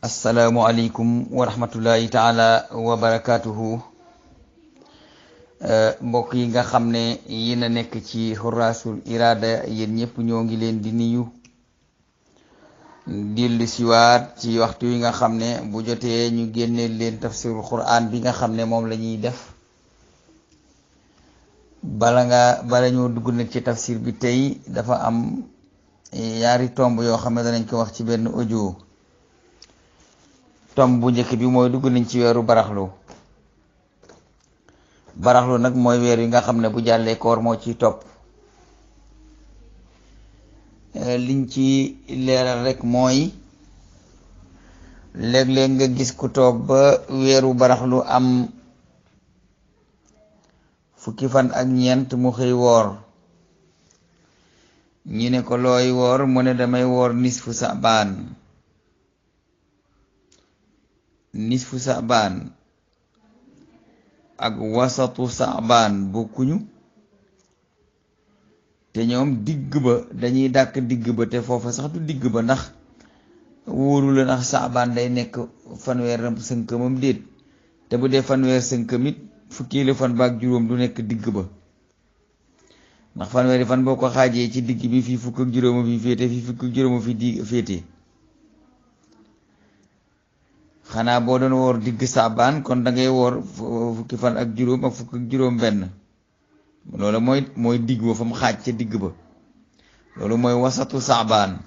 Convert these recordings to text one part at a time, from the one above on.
asalaamualeykum wa rahmatullahi taala wa barakaatuhu. mbokk yi nga xam ne yéen a nekk ci Xuraasul Iraada yéen ñëpp ñoo ngi leen di nuyu dellu siwaat ci waxtu yi nga xam ne bu jotee ñu génneel leen tafsirul Qur'an bi nga xam ne moom la ñuy def. bala ñoo dugg nag ci tafsir bi tey dafa am yaari tomb yoo xam ne danañ ko wax ci benn audio. tomb bu njëkk bi mooy dugg nañ ci weeru baraxlu nag mooy weer yi nga xam ne bu jàllee koor moo ciy topp. liñ ci leeral rek mooy léeg-léeg nga gis ku toog ba weeru baraxlu am fukki fan ak ñeent mu xëy woor. ñu ne ko looy woor mu ne damay woor nisfu saabaan ak wasatu saabaan bokkuñu, te ñoom digg ba dañuy dàkk digg ba, te foofa sax du digg ba ndax wóoru la ndax saabaan day nekk fanweer sënkamam déet, te bu dee fanweer sënkamit fukki fan ba ak juróom du nekk digg ba, ndax fanweeri fan boo ko xaajee ci digg bi fii fukk ak juróoma fi féete, fii fukk ak juróoma fi di féete. xanaa boo doon woor digg saabaan kon da ngay woor fukki fan ak juróom ak fukk ak juróom benn, loolu mooy digg ba fa mu xaaj ca digg ba, loolu mooy wasatu saabaan.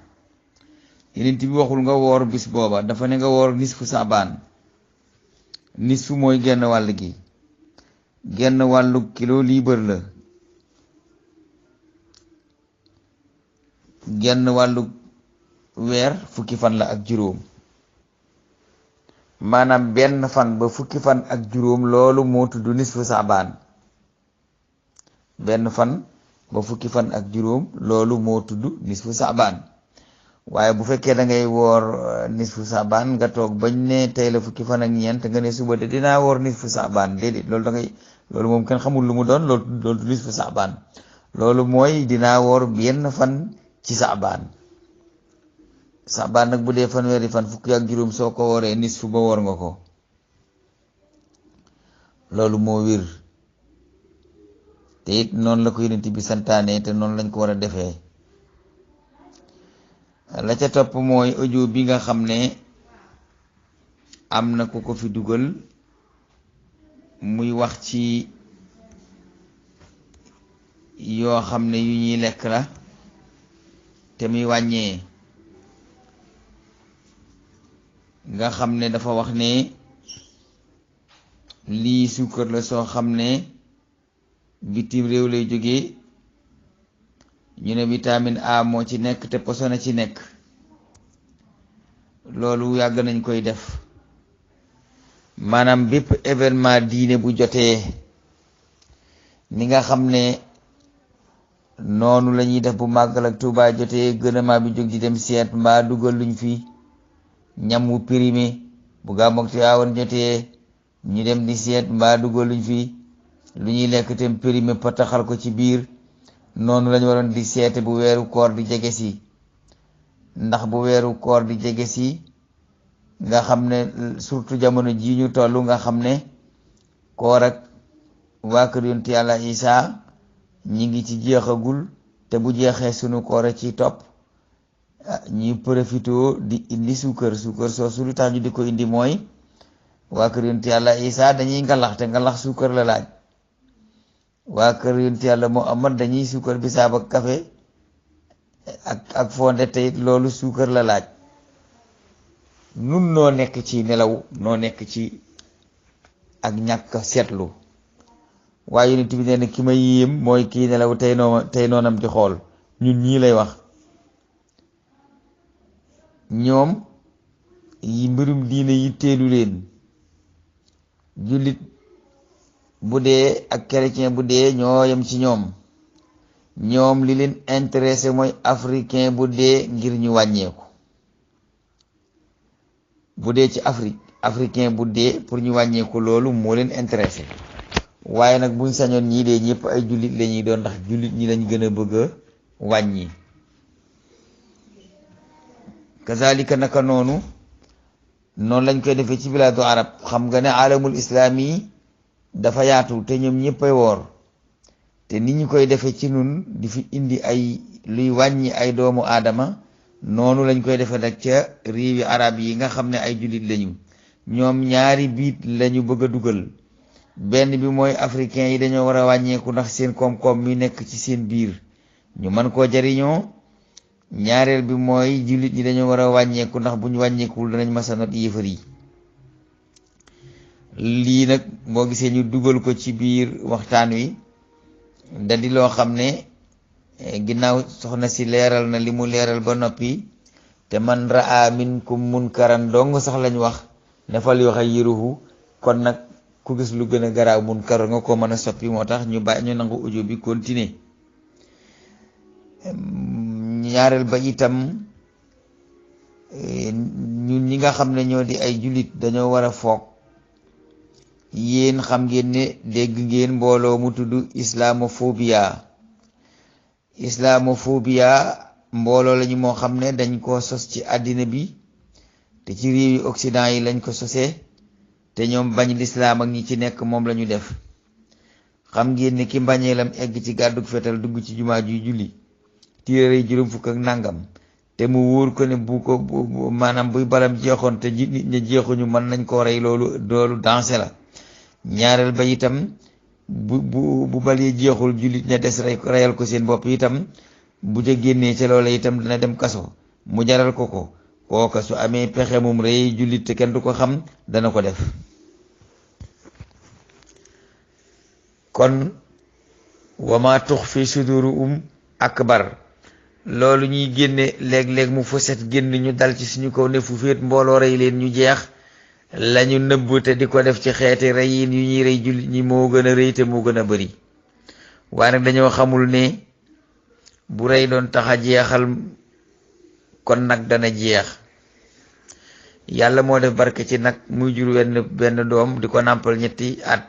yeneen bi waxul nga woor bis booba, dafa ne nga woor nisfu saabaan. nisfu mooy genn wàll gi, genn wàllu kilo liibar la, genn wàllu weer fukki fan la ak juróom, maanaam benn fan ba fukki fan ak juróom loolu moo tudd nisfu saabaan. benn fan ba fukki fan ak juróom loolu moo tudd nisfu saabaan. waaye bu fekkee da ngay woor nisfu saabaan nga toog bañ ne tey la fukki fan ak ñeent nga ne suba de dinaa woor nisfu saabaan, déedéet loolu moom kenn xamul lu mu doon, loolu nisfu saabaan. loolu mooy dinaa woor benn fan ci saabaan. saabaan nag bu dee fanweeri fan fukki ak juróom soo ko wooree nisfu ba woor nga ko, loolu moo wér. te it noonu la ko yonent bi santaane, te noonu lañ ko war a defee. la ca topp mooy audio bi nga xam ne am na ku ko fi dugal muy wax ci yoo xam ne yu ñuy lekk la te muy wàññee. nga xam ne dafa wax ne lii suukar la soo xam ne bitim réew lay jógee, ñu ne vitamine A moo ci nekk te poson a ci nekk. loolu yàgg nañ koy def, maanaam bépp événement diine bu jotee ni nga xam ne noonu la ñuy def bu màggal ak Tuubaa jotee gouvernement bi jóg di dem seet mbaa dugal luñ fi ñam wu périmé. bu Gàmmu ak Tiwaawan jotee ñu dem di seet mbaa dugal luñ fi lu ñuy lekk te périmé pataxal ko ci biir. noonu lañu waroon di seete bu weeru koor di jege si, ndax bu weeru koor di jege si nga xam ne surtout jamono ji ñu toll nga xam ne koor ak waa kër yonent Yàlla Isaa ñi ngi ci jeexagul, te bu jeexee sunu koor a ci topp. ñuy profitoo di indi suukar soosu lu tax ñu di ko indi mooy waa kër yonent Yàlla Isaa dañuy ngalax, te ngalax suukar la laaj. waa kër yonent Yàlla Muhammad dañuy suukar bisaab ak café ak fonde, tey loolu suukar la laaj. nun noo nekk ci nelaw, noo nekk ci ak ñàkk seetlu. waaye yonent bi nee na ki ma yéem mooy kii nelaw tey noonam di xool. ñun ñii lay wax. ñoom yi mbirum diine yi teelu leen. jullit bu dee ak chrétien bu dee ñoo yem ci ñoom. ñoom li leen intéressé mooy africain bu dee ngir ñu wàññeeku. bu dee ci africain bu dee pour ñu wàññeeku, loolu moo leen intéressé. waaye nag buñ sañoon ñii dee ñëpp ay jullit la ñuy doon, ndax jullit ñi lañ gën a bëgg a wàññi. kazalika naka noonu noonu lañ koy defee ci bilaadu arab. xam nga ne alamul islaami dafa yaatu te ñoom ñëppay woor, te ni ñu koy defee ci nun di fi indi ay luy wàññi ay doomu aadama, noonu lañ koy defee nag ca réewi arab yi nga xam ne ay jullit lañu. ñoom ñaari biit lañu bëgg a dugal. benn bi mooy africain yi dañoo war a wàññeeku ndax seen koom-koom mi nekk ci seen biir ñu mën koo jariñoo. ñaareel bi mooy jullit ñi dañoo war a wàññeeku ndax bu ñu wàññeekuwul danañ masa not yéefar yi. lii nag boo gisee ñu dugal ko ci biir waxtaan wi da di loo xam ne ginnaaw soxna si leeral na li mu leeral ba noppi, te man raa minkum munkaran dong sax lañ wax ne fal yughayyiruhu. kon nag ku gis lu gën a garaaw munkar nga ko mën a soppi, moo tax ñu nangu audio bi continuer. ñaareel ba itam ñun ñi nga xam ne ñoo di ay jullit dañoo war a foog. yéen xam ngeen ne dégg ngeen mbooloo mu tudd islamophobia. islamophobia mbooloo lañu moo xam ne dañ ko sos ci àddina bi, te ci réewi Occident yi lañ ko sosee, te ñoom bañ lislaam ak ñi ci nekk moom lañu def. xam ngeen ne ki mbañeelam egg ci gàddug fetal dugg ci jumaa juy julli téere juróom fukk ak nangam, te mu wóor ko ne maanaam buy balam jeexoon te nit ña jeexuñu mën nañ koo rey, loolu dansé la. ñaareel ba itam bu balee jeexul jullit ña des reyal ko seen bopp itam, bu ca génnee ca loola itam dina dem kaso mu jaral ko kooka su amee pexe mum rey jullit te kenn du ko xam dana ko def. kon wama tux fi sudurum akbar, loolu ñuy génne léeg-léeg mu fëset génn ñu dal ci suñu kaw ne fu féet mbooloo rey leen ñu jeex, lañu nëbb te di ko def ci xeeti reyin yu ñuy rey jullit ñi moo gën a rëy te moo gën a bari. waaye nag dañoo xamul ne bu rey doon tax a jeexal kon nag dana jeex. yàlla moo def barke ci nag muy jur benn doom di ko nàmpal 3 at,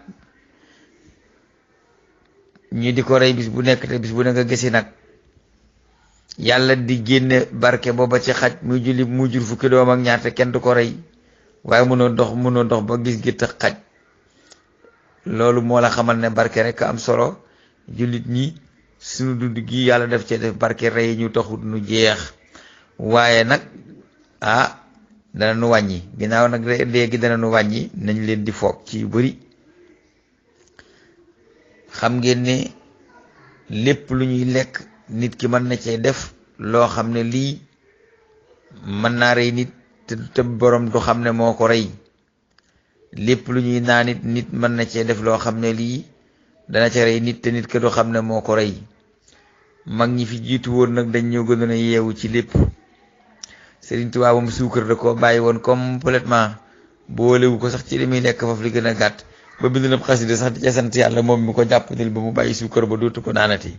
ñi di ko rey bis bu nekk te bis bu ne nga gisi nag. yàlla di génne barke booba ci xaj muy jur fukki doom ak ñaar te kenn du ko rey, waaye mënoo dox ba gis gi tax xaj. loolu moo la xamal ne barke rek am solo. jullit ñi suñu dund gi yàlla def ci def barke rey ñu taxut nu jeex, waaye nag dana nu wàññi. ginnaaw nag léegi dana nu wàññi, nañ leen di foog ci yu bari. xam ngeen ne lépp lu ñuy lekk nit ki mën na cee def loo xam ne lii mën naa rey nit te borom du xam ne moo ko rey. lépp lu ñuy naan nit mën na cee def loo xam ne lii dana ca rey nit te nit ke du xam ne moo ko rey. mag ñi fi jiitu woon nag dañ ñoo gënoon a yeewu ci lépp. Sëriñ Tuubaa moom suukar da ko bàyyi woon complètement, boolewu ko sax ci li muy lekk foofu li gën a gàtt, ba bind na xasida sax di ca sant yàlla moom mi ko jàppandil ba mu bàyyi suukar ba dootu ko naanati.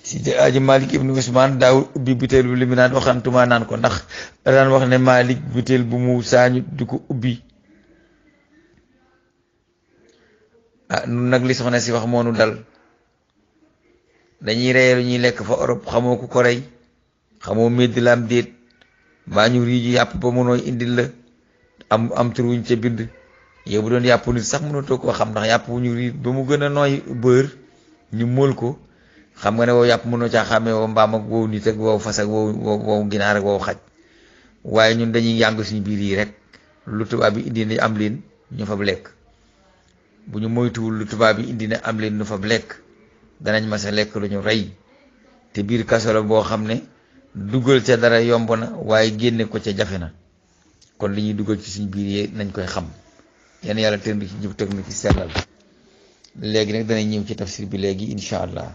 si Aji Malik ibnu Usmaan daaw ubbi butéel bu li mu naan waxantuma naan ko, ndax daan wax ne Malik butéel bu mu saañu du ko ubbi. nun nag li soxna si wax moonu dal. dañuy reyee lu ñuy lekk fa Europe, xamoo ku ko rey, xamoo medd la am déet, mbaa ñu riiju yàpp ba mënoo indil la am tur wuñ ca bind. yow bu doon yàpp nit sax mënatoo koo xam, ndax yàpp wu ñu riij ba mu gën a nooy bër ñu móol ko, xam nga ne wow yàpp mënoo caa xàmmee wow mbaam ak wow nit ak wow fas ak wow ginaar ak wow xaj. waaye ñun dañuy yàng suñu biir yi rek, lu tubaab bi indi ne am leen ñu fab lekk. bu ñu moytuwul lu tubaab bi indi ne am leen ñu fab lekk, danañ mas a lekk lu ñu rey. te biir kaso la boo xam ne dugal ca dara yomb na waaye génne ko ca jafe na. kon li ñuy dugal ci suñu biir yi nañ koy xam. yenn yàlla tën bi ci jub teg na ci sellal. léegi nag danañ ñëw ci tafsir bi léegi incha allah.